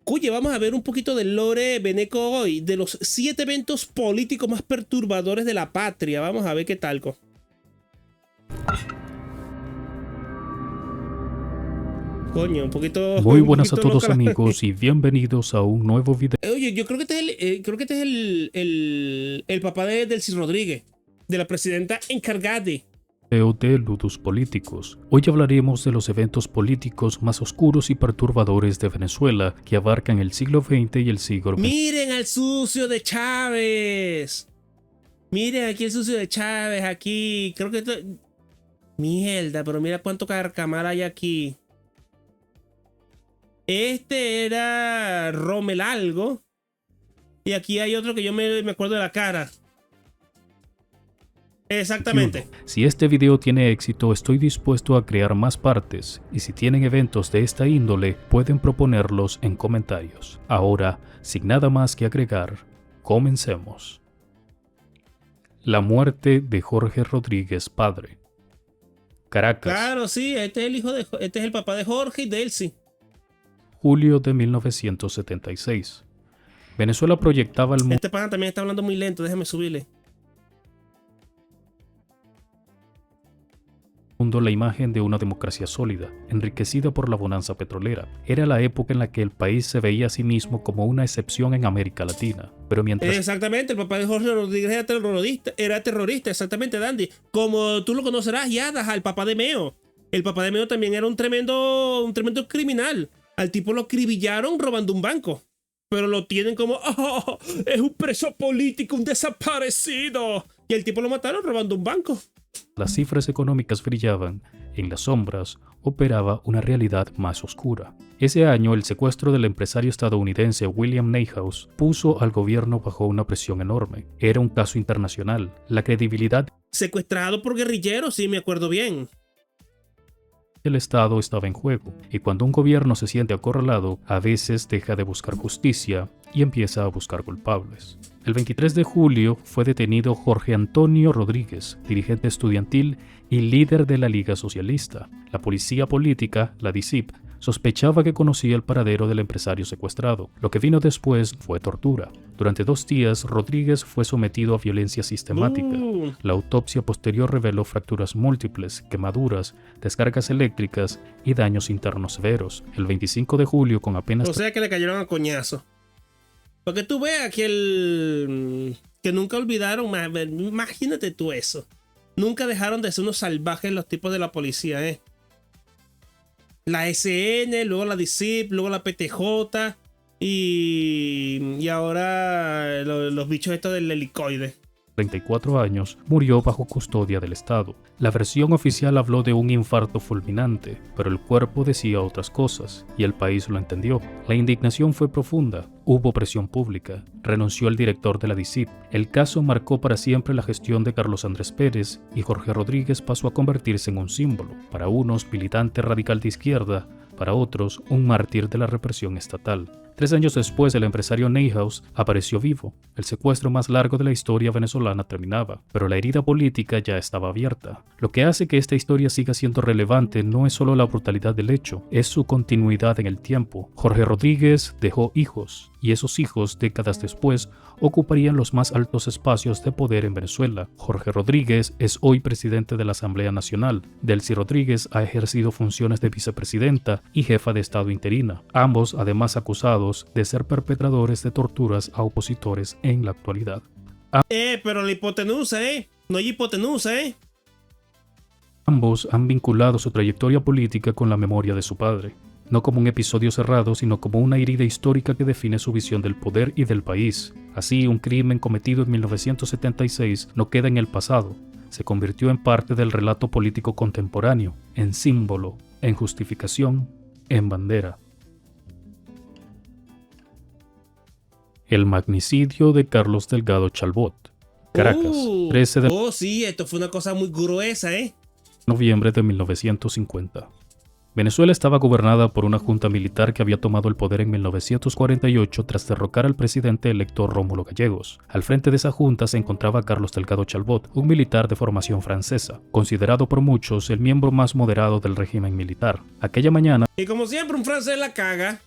Oye, vamos a ver un poquito del lore veneco hoy, de los 7 eventos políticos más perturbadores de la patria. Vamos a ver qué talco. Coño, un poquito... Muy buenas a todos amigos y bienvenidos a un nuevo video Oye, yo creo que este es el papá de Delcy Rodríguez, de la presidenta encargada. de Ludus Políticos. Hoy hablaremos de los eventos políticos más oscuros y perturbadores de Venezuela que abarcan el siglo XX y el siglo XX. Miren al sucio de Chávez. Miren aquí el sucio de Chávez, aquí. Creo que esto... Mierda, pero mira cuánto carcamar hay aquí. Este era Rommel algo. Y aquí hay otro que yo me acuerdo de la cara. Exactamente. Si este video tiene éxito, estoy dispuesto a crear más partes, y si tienen eventos de esta índole, pueden proponerlos en comentarios. Ahora, sin nada más que agregar, comencemos. La muerte de Jorge Rodríguez padre. Caracas. Claro, sí, este es el papá de Jorge y Delcy. Julio de 1976. Venezuela proyectaba al Este pana también está hablando muy lento, déjame subirle. mundo la imagen de una democracia sólida, enriquecida por la bonanza petrolera. Era la época en la que el país se veía a sí mismo como una excepción en América Latina. Pero mientras... Exactamente, el papá de Jorge Rodríguez era terrorista, exactamente, Dandy. Como tú lo conocerás, Yadas, al papá de Meo. El papá de Meo también era un tremendo criminal. Al tipo lo acribillaron robando un banco. Pero lo tienen como, oh, es un preso político, un desaparecido. Y el tipo lo mataron robando un banco. Las cifras económicas brillaban, en las sombras operaba una realidad más oscura. Ese año, el secuestro del empresario estadounidense William Neyhouse puso al gobierno bajo una presión enorme. Era un caso internacional. La credibilidad secuestrado por guerrilleros, sí me acuerdo bien. El Estado estaba en juego, y cuando un gobierno se siente acorralado, a veces deja de buscar justicia y empieza a buscar culpables. El 23 de julio fue detenido Jorge Antonio Rodríguez, dirigente estudiantil y líder de la Liga Socialista. La policía política, la DICIP, sospechaba que conocía el paradero del empresario secuestrado. Lo que vino después fue tortura. Durante 2 días, Rodríguez fue sometido a violencia sistemática. La autopsia posterior reveló fracturas múltiples, quemaduras, descargas eléctricas y daños internos severos. El 25 de julio, con apenas... O sea que le cayeron a coñazo. Porque tú veas que nunca olvidaron, imagínate tú eso. Nunca dejaron de ser unos salvajes los tipos de la policía, La SN, luego la DICIP, luego la PTJ y ahora los bichos estos del helicoide. 34 años, murió bajo custodia del Estado. La versión oficial habló de un infarto fulminante, pero el cuerpo decía otras cosas, y el país lo entendió. La indignación fue profunda, hubo presión pública, renunció el director de la DICIP. El caso marcó para siempre la gestión de Carlos Andrés Pérez, y Jorge Rodríguez pasó a convertirse en un símbolo, para unos militante radical de izquierda, para otros un mártir de la represión estatal. 3 años después, el empresario Neyhouse apareció vivo. El secuestro más largo de la historia venezolana terminaba, pero la herida política ya estaba abierta. Lo que hace que esta historia siga siendo relevante no es solo la brutalidad del hecho, es su continuidad en el tiempo. Jorge Rodríguez dejó hijos, y esos hijos, décadas después, ocuparían los más altos espacios de poder en Venezuela. Jorge Rodríguez es hoy presidente de la Asamblea Nacional. Delcy Rodríguez ha ejercido funciones de vicepresidenta y jefa de Estado interina, ambos además acusados de ser perpetradores de torturas a opositores en la actualidad. Pero la hipotenusa, no hay hipotenusa, Ambos han vinculado su trayectoria política con la memoria de su padre, no como un episodio cerrado, sino como una herida histórica que define su visión del poder y del país. Así, un crimen cometido en 1976 no queda en el pasado, se convirtió en parte del relato político contemporáneo, en símbolo, en justificación, en bandera. El magnicidio de Carlos Delgado Chalbot, Caracas, 13 de sí, esto fue una cosa muy gruesa, noviembre de 1950. Venezuela estaba gobernada por una junta militar que había tomado el poder en 1948 tras derrocar al presidente electo Rómulo Gallegos. Al frente de esa junta se encontraba Carlos Delgado Chalbot, un militar de formación francesa, considerado por muchos el miembro más moderado del régimen militar. Aquella mañana, y como siempre un francés la caga,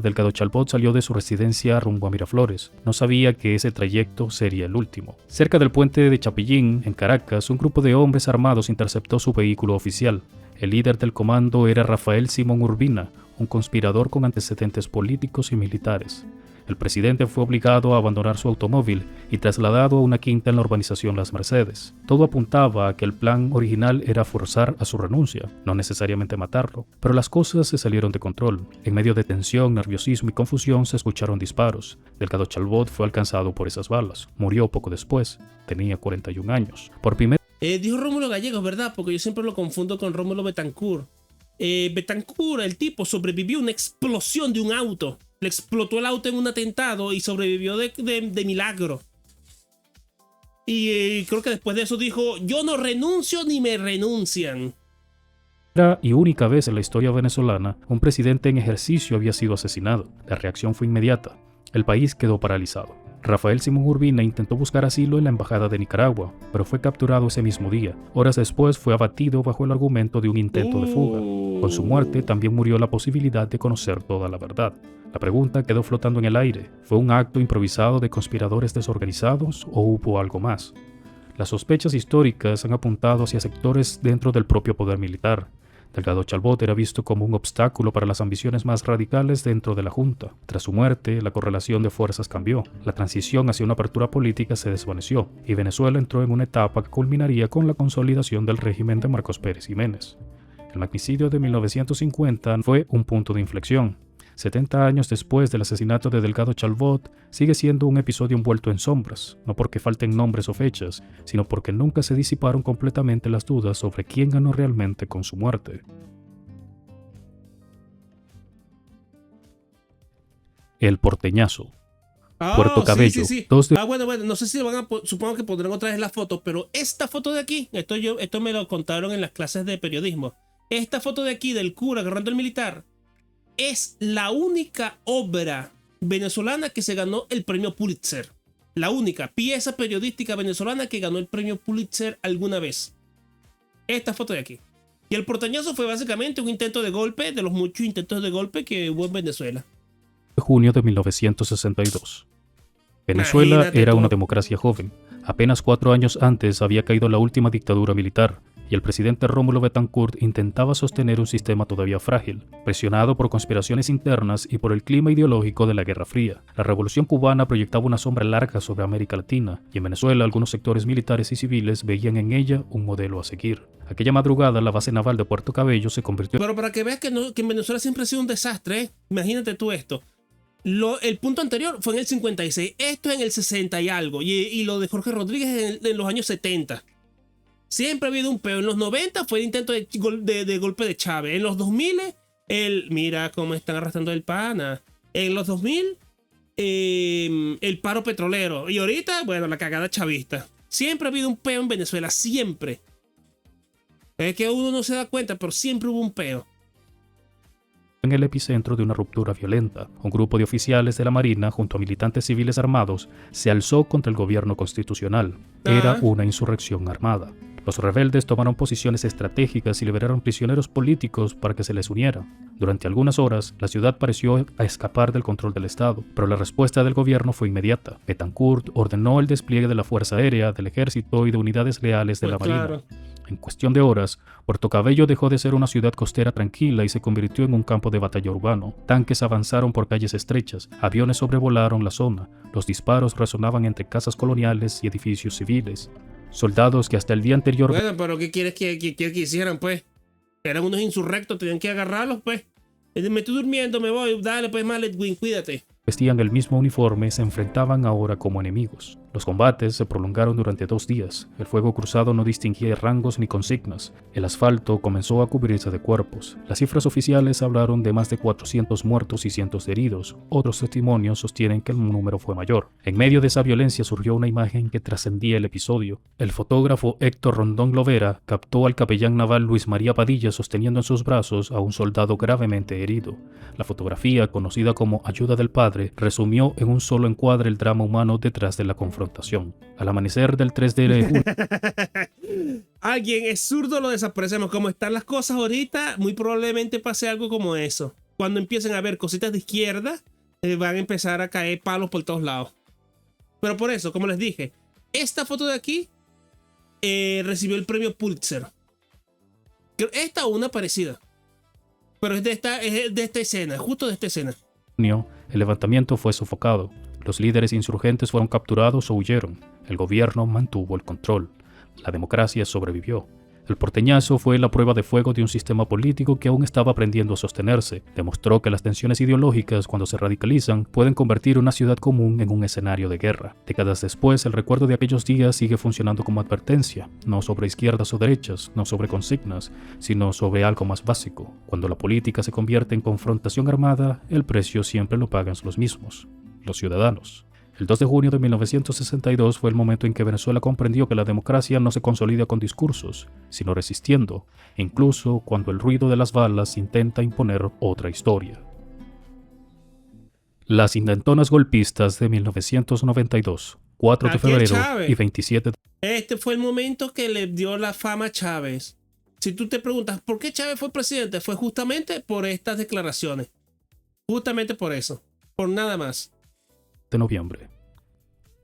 Delgado Chalbot salió de su residencia rumbo a Miraflores. No sabía que ese trayecto sería el último. Cerca del puente de Chapillín, en Caracas, un grupo de hombres armados interceptó su vehículo oficial. El líder del comando era Rafael Simón Urbina, un conspirador con antecedentes políticos y militares. El presidente fue obligado a abandonar su automóvil y trasladado a una quinta en la urbanización Las Mercedes. Todo apuntaba a que el plan original era forzar a su renuncia, no necesariamente matarlo. Pero las cosas se salieron de control. En medio de tensión, nerviosismo y confusión se escucharon disparos. Delgado Chalbot fue alcanzado por esas balas. Murió poco después. Tenía 41 años. Dijo Rómulo Gallegos, ¿verdad? Porque yo siempre lo confundo con Rómulo Betancourt. Betancourt, el tipo, sobrevivió a una explosión de un auto. Le explotó el auto en un atentado y sobrevivió de milagro. Y creo que después de eso dijo, yo no renuncio ni me renuncian. Primera y única vez en la historia venezolana, un presidente en ejercicio había sido asesinado. La reacción fue inmediata. El país quedó paralizado. Rafael Simón Urbina intentó buscar asilo en la embajada de Nicaragua, pero fue capturado ese mismo día. Horas después fue abatido bajo el argumento de un intento de fuga. Con su muerte también murió la posibilidad de conocer toda la verdad. La pregunta quedó flotando en el aire. ¿Fue un acto improvisado de conspiradores desorganizados o hubo algo más? Las sospechas históricas han apuntado hacia sectores dentro del propio poder militar. Delgado Chalbot era visto como un obstáculo para las ambiciones más radicales dentro de la Junta. Tras su muerte, la correlación de fuerzas cambió. La transición hacia una apertura política se desvaneció y Venezuela entró en una etapa que culminaría con la consolidación del régimen de Marcos Pérez Jiménez. El magnicidio de 1950 fue un punto de inflexión. 70 años después del asesinato de Delgado Chalbot, sigue siendo un episodio envuelto en sombras, no porque falten nombres o fechas, sino porque nunca se disiparon completamente las dudas sobre quién ganó realmente con su muerte. El porteñazo. Puerto Cabello. Sí. Bueno, no sé si supongo que pondrán otra vez la foto, pero esta foto de aquí, esto me lo contaron en las clases de periodismo. Esta foto de aquí del cura agarrando el militar es la única obra venezolana que se ganó el premio Pulitzer. La única pieza periodística venezolana que ganó el premio Pulitzer alguna vez. Esta foto de aquí. Y el porteñazo fue básicamente un intento de golpe, de los muchos intentos de golpe que hubo en Venezuela. Junio de 1962. Venezuela Imagínate era tú. una democracia joven. Apenas 4 años antes había caído la última dictadura militar, y el presidente Rómulo Betancourt intentaba sostener un sistema todavía frágil, presionado por conspiraciones internas y por el clima ideológico de la Guerra Fría. La revolución cubana proyectaba una sombra larga sobre América Latina, y en Venezuela algunos sectores militares y civiles veían en ella un modelo a seguir. Aquella madrugada la base naval de Puerto Cabello se convirtió... Pero para que veas que en Venezuela siempre ha sido un desastre, ¿eh? Imagínate tú esto. El punto anterior fue en el 56, esto es en el 60 y algo, y lo de Jorge Rodríguez en los años 70. Siempre ha habido un peo. En los 90 fue el intento de golpe de Chávez. En los 2000, mira cómo están arrastrando el pana. En los 2000, el paro petrolero. Y ahorita, bueno, la cagada chavista. Siempre ha habido un peo en Venezuela, siempre. Es que uno no se da cuenta, pero siempre hubo un peo. En el epicentro de una ruptura violenta. Un grupo de oficiales de la Marina, junto a militantes civiles armados, se alzó contra el gobierno constitucional. Era una insurrección armada. Los rebeldes tomaron posiciones estratégicas y liberaron prisioneros políticos para que se les uniera. Durante algunas horas, la ciudad pareció escapar del control del Estado, pero la respuesta del gobierno fue inmediata. Betancourt ordenó el despliegue de la Fuerza Aérea, del Ejército y de unidades leales de la Marina. Claro. En cuestión de horas, Puerto Cabello dejó de ser una ciudad costera tranquila y se convirtió en un campo de batalla urbano. Tanques avanzaron por calles estrechas, aviones sobrevolaron la zona, los disparos resonaban entre casas coloniales y edificios civiles. Soldados que hasta el día anterior... Bueno, pero ¿qué quieres que hicieran, pues? Eran unos insurrectos, tenían que agarrarlos, pues. Me estoy durmiendo, me voy, dale, pues, Maletwin, cuídate. Vestían el mismo uniforme, se enfrentaban ahora como enemigos. Los combates se prolongaron durante 2 días. El fuego cruzado no distinguía rangos ni consignas. El asfalto comenzó a cubrirse de cuerpos. Las cifras oficiales hablaron de más de 400 muertos y cientos de heridos. Otros testimonios sostienen que el número fue mayor. En medio de esa violencia surgió una imagen que trascendía el episodio. El fotógrafo Héctor Rondón Lovera captó al capellán naval Luis María Padilla sosteniendo en sus brazos a un soldado gravemente herido. La fotografía, conocida como Ayuda del Padre, resumió en un solo encuadre el drama humano detrás de la confrontación. Al amanecer del 3 de junio... Alguien es zurdo, lo desaparecemos. Como están las cosas ahorita, muy probablemente pase algo como eso. Cuando empiecen a ver cositas de izquierda, van a empezar a caer palos por todos lados. Pero por eso, como les dije, esta foto de aquí recibió el premio Pulitzer. Esta o una parecida. Pero es de esta escena, justo de esta escena. El levantamiento fue sofocado. Los líderes insurgentes fueron capturados o huyeron. El gobierno mantuvo el control. La democracia sobrevivió. El porteñazo fue la prueba de fuego de un sistema político que aún estaba aprendiendo a sostenerse. Demostró que las tensiones ideológicas, cuando se radicalizan, pueden convertir una ciudad común en un escenario de guerra. Décadas después, el recuerdo de aquellos días sigue funcionando como advertencia, no sobre izquierdas o derechas, no sobre consignas, sino sobre algo más básico. Cuando la política se convierte en confrontación armada, el precio siempre lo pagan los mismos, los ciudadanos. El 2 de junio de 1962 fue el momento en que Venezuela comprendió que la democracia no se consolida con discursos, sino resistiendo, incluso cuando el ruido de las balas intenta imponer otra historia. Las intentonas golpistas de 1992, 4 de febrero y 27 de... Este fue el momento que le dio la fama a Chávez. Si tú te preguntas por qué Chávez fue presidente, fue justamente por estas declaraciones. Justamente por eso, por nada más. de noviembre.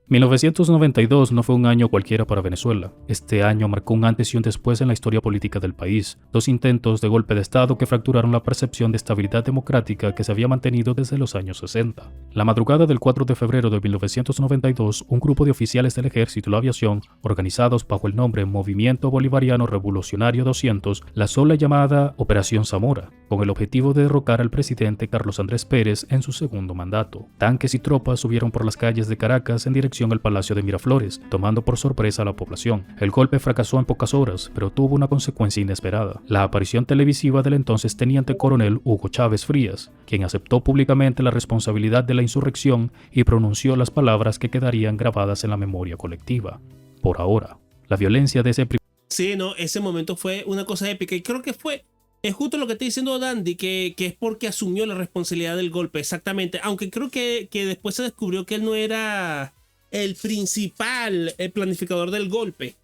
1992 no fue un año cualquiera para Venezuela. Este año marcó un antes y un después en la historia política del país. Dos intentos de golpe de Estado que fracturaron la percepción de estabilidad democrática que se había mantenido desde los años 60. La madrugada del 4 de febrero de 1992, un grupo de oficiales del Ejército y la Aviación, organizados bajo el nombre Movimiento Bolivariano Revolucionario 200, lanzó la llamada Operación Zamora, con el objetivo de derrocar al presidente Carlos Andrés Pérez en su segundo mandato. Tanques y tropas subieron por las calles de Caracas en dirección al Palacio de Miraflores, tomando por sorpresa a la población. El golpe fracasó en pocas horas, pero tuvo una consecuencia inesperada: la aparición televisiva del entonces teniente coronel Hugo Chávez Frías, quien aceptó públicamente la responsabilidad de la insurrección y pronunció las palabras que quedarían grabadas en la memoria colectiva. Por ahora, la violencia de ese Sí, no, ese momento fue una cosa épica y creo que es justo lo que está diciendo Dandy, que es porque asumió la responsabilidad del golpe, exactamente. Aunque creo que después se descubrió que él no era el principal planificador del golpe,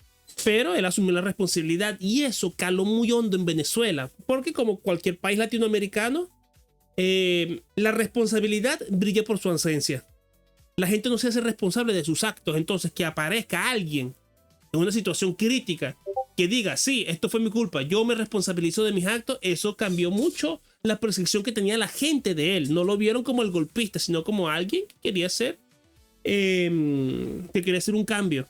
pero él asumió la responsabilidad y eso caló muy hondo en Venezuela, porque como cualquier país latinoamericano, la responsabilidad brilla por su ausencia. La gente no se hace responsable de sus actos, entonces que aparezca alguien en una situación crítica que diga, sí, esto fue mi culpa, yo me responsabilizo de mis actos, eso cambió mucho la percepción que tenía la gente de él. No lo vieron como el golpista, sino como alguien que quería hacer un cambio.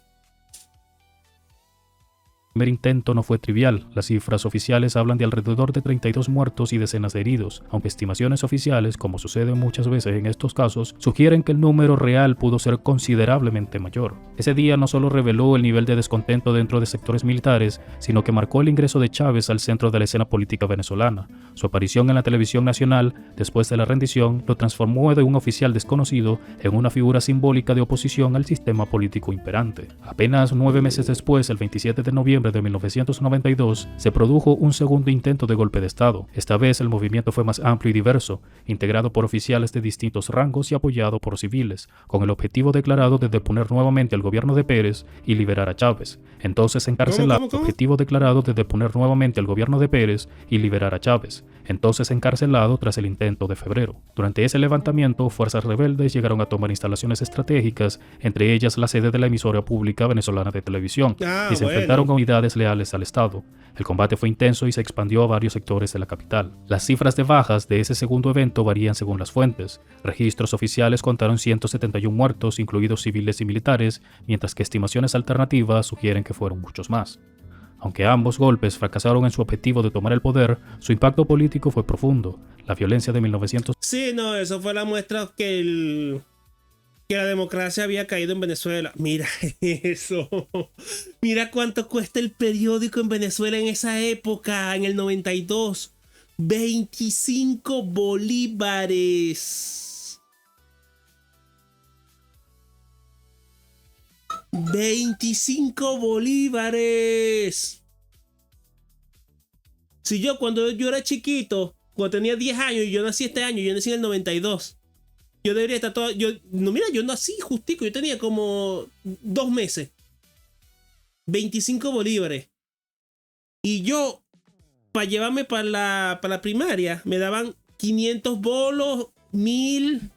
El primer intento no fue trivial. Las cifras oficiales hablan de alrededor de 32 muertos y decenas de heridos, aunque estimaciones oficiales, como sucede muchas veces en estos casos, sugieren que el número real pudo ser considerablemente mayor. Ese día no solo reveló el nivel de descontento dentro de sectores militares, sino que marcó el ingreso de Chávez al centro de la escena política venezolana. Su aparición en la televisión nacional, después de la rendición, lo transformó de un oficial desconocido en una figura simbólica de oposición al sistema político imperante. Apenas 9 meses después, el 27 de noviembre de 1992, se produjo un segundo intento de golpe de Estado. Esta vez el movimiento fue más amplio y diverso, integrado por oficiales de distintos rangos y apoyado por civiles, con el objetivo declarado de deponer nuevamente al gobierno de Pérez y liberar a Chávez. Entonces encarcelado, objetivo declarado de deponer nuevamente al gobierno de Pérez y liberar a Chávez. Entonces encarcelado tras el intento de febrero. Durante ese levantamiento, fuerzas rebeldes llegaron a tomar instalaciones estratégicas, entre ellas la sede de la emisora pública venezolana de televisión, y se enfrentaron con unidades leales al Estado. El combate fue intenso y se expandió a varios sectores de la capital. Las cifras de bajas de ese segundo evento varían según las fuentes. Registros oficiales contaron 171 muertos, incluidos civiles y militares, mientras que estimaciones alternativas sugieren que fueron muchos más. Aunque ambos golpes fracasaron en su objetivo de tomar el poder, su impacto político fue profundo. La violencia de 1900... Sí, no, eso fue la muestra que la democracia había caído en Venezuela. Mira eso. Mira cuánto cuesta el periódico en Venezuela en esa época, en el 92. 25 bolívares. 25 bolívares. Si cuando yo era chiquito, cuando tenía 10 años y yo nací este año, yo nací en el 92. Yo debería estar todo. Yo nací justico, yo tenía como 2 meses. 25 bolívares. Y yo, para llevarme para la primaria, me daban 500 bolos, 1000,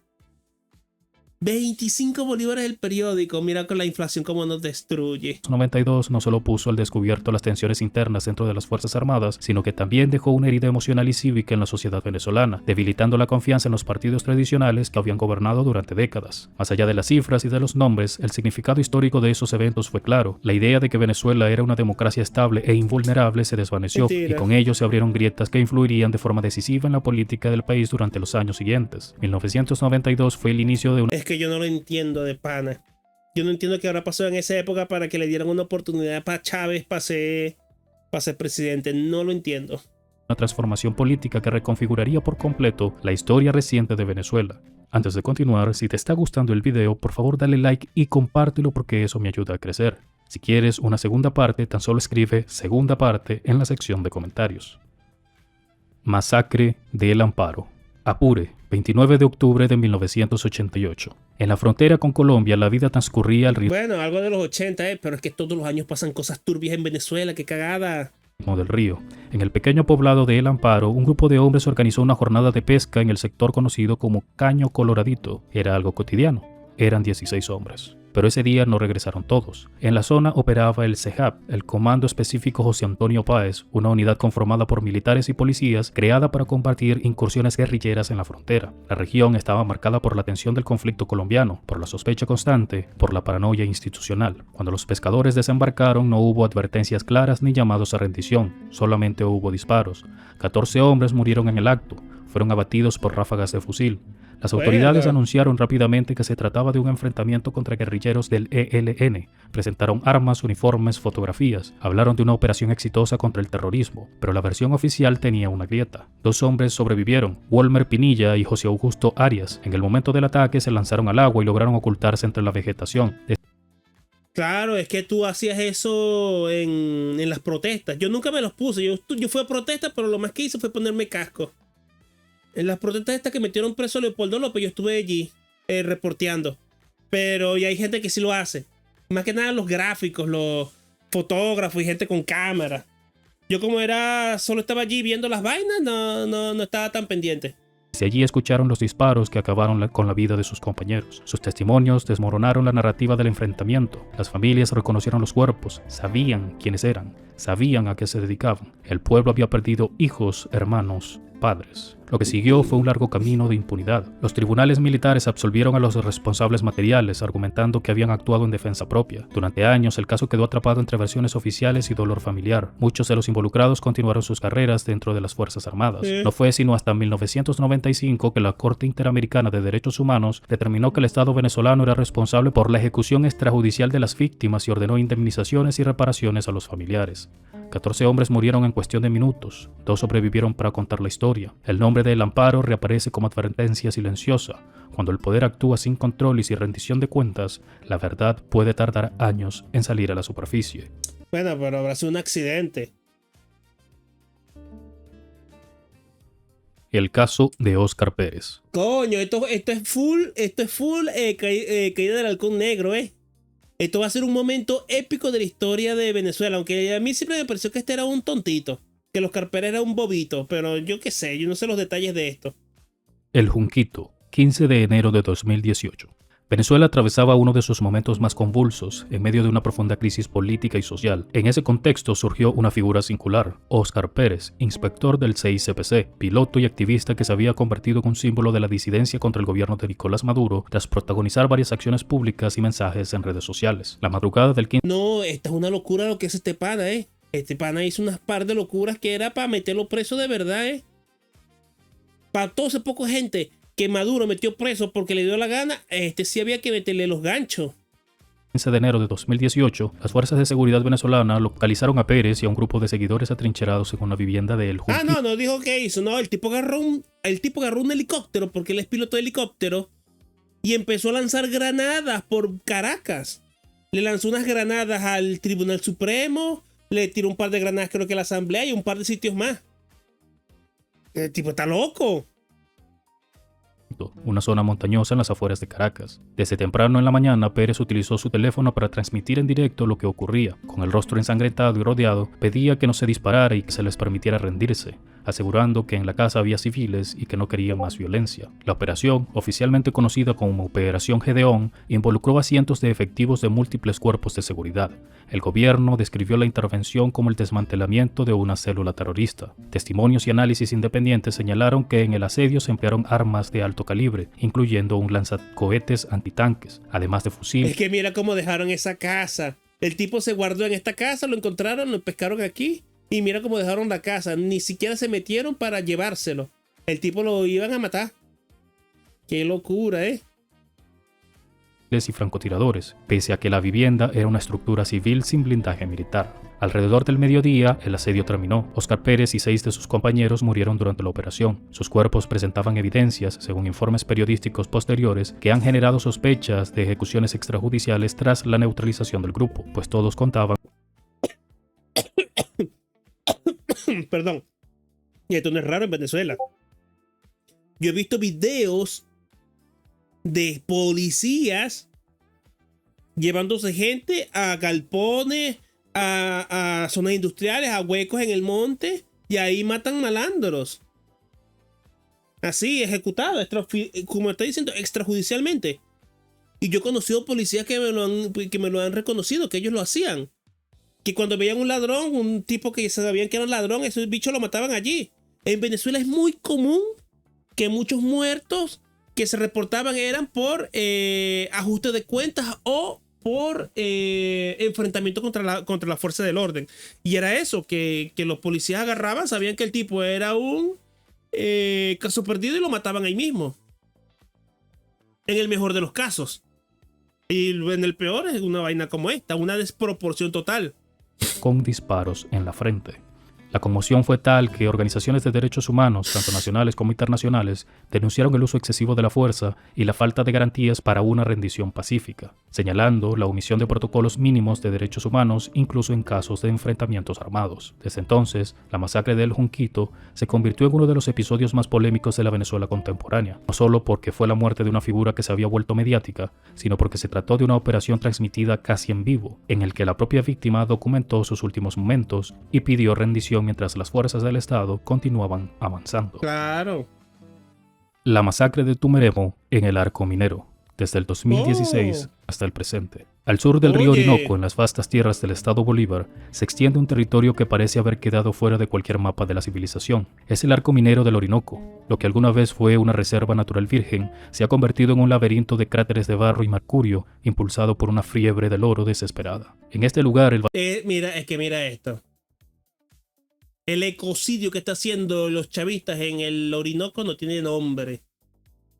25 bolívares el periódico. Mira con la inflación cómo nos destruye. 92 no solo puso al descubierto las tensiones internas dentro de las Fuerzas Armadas, sino que también dejó una herida emocional y cívica en la sociedad venezolana, debilitando la confianza en los partidos tradicionales que habían gobernado durante décadas. Más allá de las cifras y de los nombres, el significado histórico de esos eventos fue claro. La idea de que Venezuela era una democracia estable e invulnerable se desvaneció, y con ello se abrieron grietas que influirían de forma decisiva en la política del país durante los años siguientes. 1992 fue el inicio de una... Es que yo no lo entiendo de pana. Yo no entiendo qué habrá pasado en esa época para que le dieran una oportunidad para Chávez para ser presidente. No lo entiendo. Una transformación política que reconfiguraría por completo la historia reciente de Venezuela. Antes de continuar, si te está gustando el video, por favor dale like y compártelo porque eso me ayuda a crecer. Si quieres una segunda parte, tan solo escribe segunda parte en la sección de comentarios. Masacre de El Amparo. Apure, 29 de octubre de 1988. En la frontera con Colombia, la vida transcurría al ritmo Bueno, algo de los 80, pero es que todos los años pasan cosas turbias en Venezuela, qué cagada. del río. En el pequeño poblado de El Amparo, un grupo de hombres organizó una jornada de pesca en el sector conocido como Caño Coloradito. Era algo cotidiano. Eran 16 hombres. Pero ese día no regresaron todos. En la zona operaba el CEJAP, el Comando Específico José Antonio Páez, una unidad conformada por militares y policías creada para combatir incursiones guerrilleras en la frontera. La región estaba marcada por la tensión del conflicto colombiano, por la sospecha constante, por la paranoia institucional. Cuando los pescadores desembarcaron no hubo advertencias claras ni llamados a rendición, solamente hubo disparos. 14 hombres murieron en el acto, fueron abatidos por ráfagas de fusil. Las autoridades anunciaron rápidamente que se trataba de un enfrentamiento contra guerrilleros del ELN. Presentaron armas, uniformes, fotografías. Hablaron de una operación exitosa contra el terrorismo, pero la versión oficial tenía una grieta. 2 hombres sobrevivieron, Walmer Pinilla y José Augusto Arias. En el momento del ataque se lanzaron al agua y lograron ocultarse entre la vegetación. Claro, es que tú hacías eso en las protestas. Yo nunca me los puse. Yo fui a protestas, pero lo más que hice fue ponerme casco. En las protestas estas que metieron preso a Leopoldo López, yo estuve allí reporteando. Pero y hay gente que sí lo hace. Más que nada los gráficos, los fotógrafos y gente con cámara. Yo como solo estaba allí viendo las vainas, no estaba tan pendiente. Desde allí escucharon los disparos que acabaron con la vida de sus compañeros. Sus testimonios desmoronaron la narrativa del enfrentamiento. Las familias reconocieron los cuerpos, sabían quiénes eran, sabían a qué se dedicaban. El pueblo había perdido hijos, hermanos, padres. Lo que siguió fue un largo camino de impunidad. Los tribunales militares absolvieron a los responsables materiales, argumentando que habían actuado en defensa propia. Durante años, el caso quedó atrapado entre versiones oficiales y dolor familiar. Muchos de los involucrados continuaron sus carreras dentro de las Fuerzas Armadas. No fue sino hasta 1995 que la Corte Interamericana de Derechos Humanos determinó que el Estado venezolano era responsable por la ejecución extrajudicial de las víctimas y ordenó indemnizaciones y reparaciones a los familiares. 14 hombres murieron en cuestión de minutos. 2 sobrevivieron para contar la historia. El nombre de El Amparo reaparece como advertencia silenciosa. Cuando el poder actúa sin control y sin rendición de cuentas, la verdad puede tardar años en salir a la superficie. Bueno, pero habrá sido un accidente. El caso de Óscar Pérez. Coño, esto es full caída del halcón negro, Esto va a ser un momento épico de la historia de Venezuela, aunque a mí siempre me pareció que este era un tontito, que Óscar Pérez era un bobito, pero yo qué sé, yo no sé los detalles de esto. El Junquito, 15 de enero de 2018. Venezuela atravesaba uno de sus momentos más convulsos, en medio de una profunda crisis política y social. En ese contexto surgió una figura singular, Óscar Pérez, inspector del CICPC, piloto y activista que se había convertido en un símbolo de la disidencia contra el gobierno de Nicolás Maduro, tras protagonizar varias acciones públicas y mensajes en redes sociales. La madrugada del 15... No, esta es una locura lo que hace este pana, Este pana hizo unas par de locuras que era para meterlo preso de verdad, Para toda esa poca gente que Maduro metió preso porque le dio la gana, sí había que meterle los ganchos. 15 de enero de 2018, las fuerzas de seguridad venezolanas localizaron a Pérez y a un grupo de seguidores atrincherados en una vivienda de El Junquito. No dijo que hizo. No, el tipo agarró un helicóptero, porque él es piloto de helicóptero, y empezó a lanzar granadas por Caracas. Le lanzó unas granadas al Tribunal Supremo, le tiró un par de granadas creo que a la Asamblea y un par de sitios más. El tipo está loco. Una zona montañosa en las afueras de Caracas. Desde temprano en la mañana, Pérez utilizó su teléfono para transmitir en directo lo que ocurría. Con el rostro ensangrentado y rodeado, pedía que no se disparara y que se les permitiera rendirse. asegurando que en la casa había civiles y que no querían más violencia. La operación, oficialmente conocida como Operación Gedeón, involucró a cientos de efectivos de múltiples cuerpos de seguridad. El gobierno describió la intervención como el desmantelamiento de una célula terrorista. Testimonios y análisis independientes señalaron que en el asedio se emplearon armas de alto calibre, incluyendo un lanzacohetes antitanques, además de fusiles. Es que mira cómo dejaron esa casa. El tipo se guardó en esta casa, lo encontraron, lo pescaron aquí y mira cómo dejaron la casa. Ni siquiera se metieron para llevárselo. El tipo lo iban a matar. Qué locura, y francotiradores, pese a que la vivienda era una estructura civil sin blindaje militar. Alrededor del mediodía, el asedio terminó. Oscar Pérez y 6 de sus compañeros murieron durante la operación. Sus cuerpos presentaban evidencias, según informes periodísticos posteriores, que han generado sospechas de ejecuciones extrajudiciales tras la neutralización del grupo, pues todos contaban. Perdón. Y esto no es raro en Venezuela. Yo he visto videos de policías llevándose gente a galpones, a zonas industriales, a huecos en el monte, y ahí matan malandros. Así, ejecutado, como está diciendo, extrajudicialmente. Y yo he conocido policías que me lo han reconocido, que ellos lo hacían. Que cuando veían un ladrón, un tipo que sabían que era un ladrón, esos bichos lo mataban allí. En Venezuela es muy común que muchos muertos que se reportaban eran por ajuste de cuentas o por enfrentamiento contra la fuerza del orden. Y era eso, que los policías agarraban, sabían que el tipo era un caso perdido y lo mataban ahí mismo. En el mejor de los casos. Y en el peor es una vaina como esta, una desproporción total. Con disparos en la frente. La conmoción fue tal que organizaciones de derechos humanos, tanto nacionales como internacionales, denunciaron el uso excesivo de la fuerza y la falta de garantías para una rendición pacífica, señalando la omisión de protocolos mínimos de derechos humanos incluso en casos de enfrentamientos armados. Desde entonces, la masacre de El Junquito se convirtió en uno de los episodios más polémicos de la Venezuela contemporánea, no solo porque fue la muerte de una figura que se había vuelto mediática, sino porque se trató de una operación transmitida casi en vivo, en el que la propia víctima documentó sus últimos momentos y pidió rendición mientras las fuerzas del Estado continuaban avanzando. Claro. La masacre de Tumeremo en el Arco Minero, desde el 2016 hasta el presente. Al sur del río Orinoco, en las vastas tierras del estado Bolívar, se extiende un territorio que parece haber quedado fuera de cualquier mapa de la civilización. Es el Arco Minero del Orinoco. Lo que alguna vez fue una reserva natural virgen se ha convertido en un laberinto de cráteres de barro y mercurio, impulsado por una fiebre del oro desesperada. En este lugar, mira esto. El ecocidio que está haciendo los chavistas en el Orinoco no tiene nombre.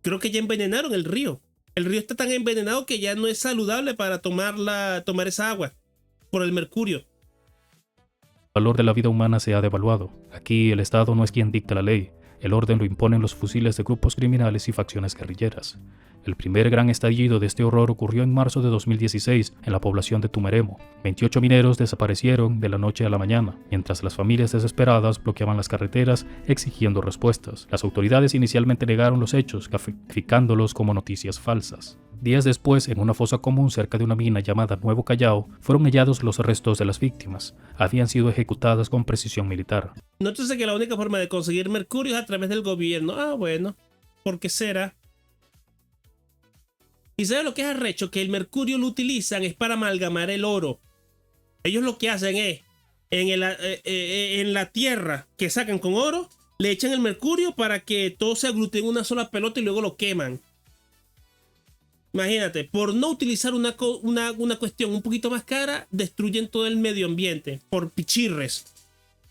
Creo que ya envenenaron el río. El río está tan envenenado que ya no es saludable para tomar esa agua por el mercurio. El valor de la vida humana se ha devaluado. Aquí el Estado no es quien dicta la ley. El orden lo imponen los fusiles de grupos criminales y facciones guerrilleras. El primer gran estallido de este horror ocurrió en marzo de 2016 en la población de Tumeremo. 28 mineros desaparecieron de la noche a la mañana, mientras las familias desesperadas bloqueaban las carreteras exigiendo respuestas. Las autoridades inicialmente negaron los hechos, calificándolos como noticias falsas. Días después, en una fosa común cerca de una mina llamada Nuevo Callao, fueron hallados los restos de las víctimas. Habían sido ejecutadas con precisión militar. Nótese que la única forma de conseguir mercurio es a través del gobierno. Ah, bueno. ¿Por qué será? ¿Y sabes lo que es arrecho? Que el mercurio lo utilizan es para amalgamar el oro. Ellos lo que hacen es, en la tierra que sacan con oro, le echan el mercurio para que todo se aglutine en una sola pelota y luego lo queman. Imagínate, por no utilizar una cuestión un poquito más cara, destruyen todo el medio ambiente por pichirres.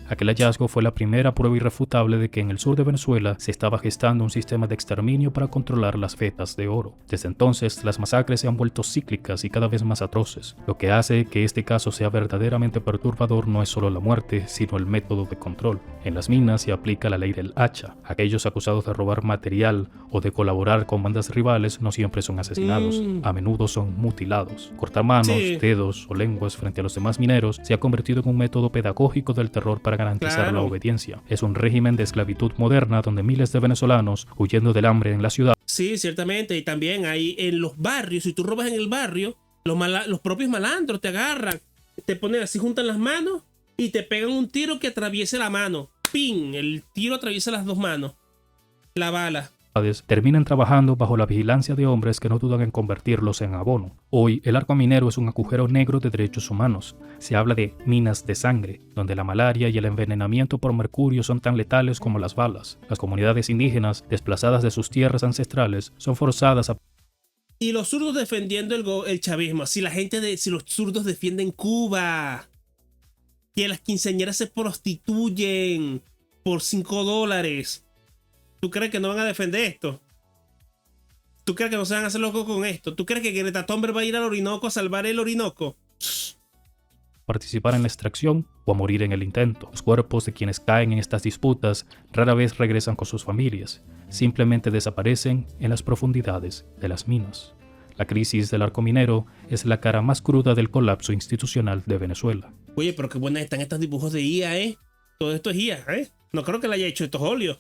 Aquel hallazgo fue la primera prueba irrefutable de que en el sur de Venezuela se estaba gestando un sistema de exterminio para controlar las vetas de oro. Desde entonces, las masacres se han vuelto cíclicas y cada vez más atroces. Lo que hace que este caso sea verdaderamente perturbador no es solo la muerte, sino el método de control. En las minas se aplica la ley del hacha. Aquellos acusados de robar material o de colaborar con bandas rivales no siempre son asesinados. A menudo son mutilados. Cortar manos, dedos o lenguas frente a los demás mineros se ha convertido en un método pedagógico del terror para garantizar la obediencia. Es un régimen de esclavitud moderna donde miles de venezolanos, huyendo del hambre en la ciudad. Sí, ciertamente. Y también hay en los barrios, si tú robas en el barrio, los propios malandros te agarran, te ponen así, juntan las manos y te pegan un tiro que atraviese la mano. ¡ping! El tiro atraviesa las dos manos. La bala. Terminan trabajando bajo la vigilancia de hombres que no dudan en convertirlos en abono. Hoy, el arco minero es un agujero negro de derechos humanos. Se habla de minas de sangre, donde la malaria y el envenenamiento por mercurio son tan letales como las balas. Las comunidades indígenas, desplazadas de sus tierras ancestrales, son forzadas a... Y los zurdos defendiendo el chavismo. Si los zurdos defienden Cuba, que las quinceañeras se prostituyen por $5. ¿Tú crees que no van a defender esto? ¿Tú crees que no se van a hacer locos con esto? ¿Tú crees que Greta Thunberg va a ir al Orinoco a salvar el Orinoco? participar en la extracción o a morir en el intento. Los cuerpos de quienes caen en estas disputas rara vez regresan con sus familias, simplemente desaparecen en las profundidades de las minas. La crisis del arco minero es la cara más cruda del colapso institucional de Venezuela. Oye, pero qué buenas están estos dibujos de IA, ¿eh? Todo esto es IA, ¿eh? No creo que le haya hecho estos óleos.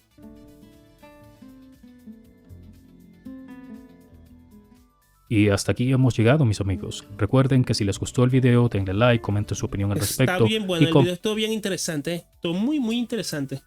Y hasta aquí hemos llegado, mis amigos. Recuerden que si les gustó el video, denle like, comenten su opinión al respecto. Está bien bueno, el video estuvo bien interesante, ¿eh? Estuvo muy, muy interesante.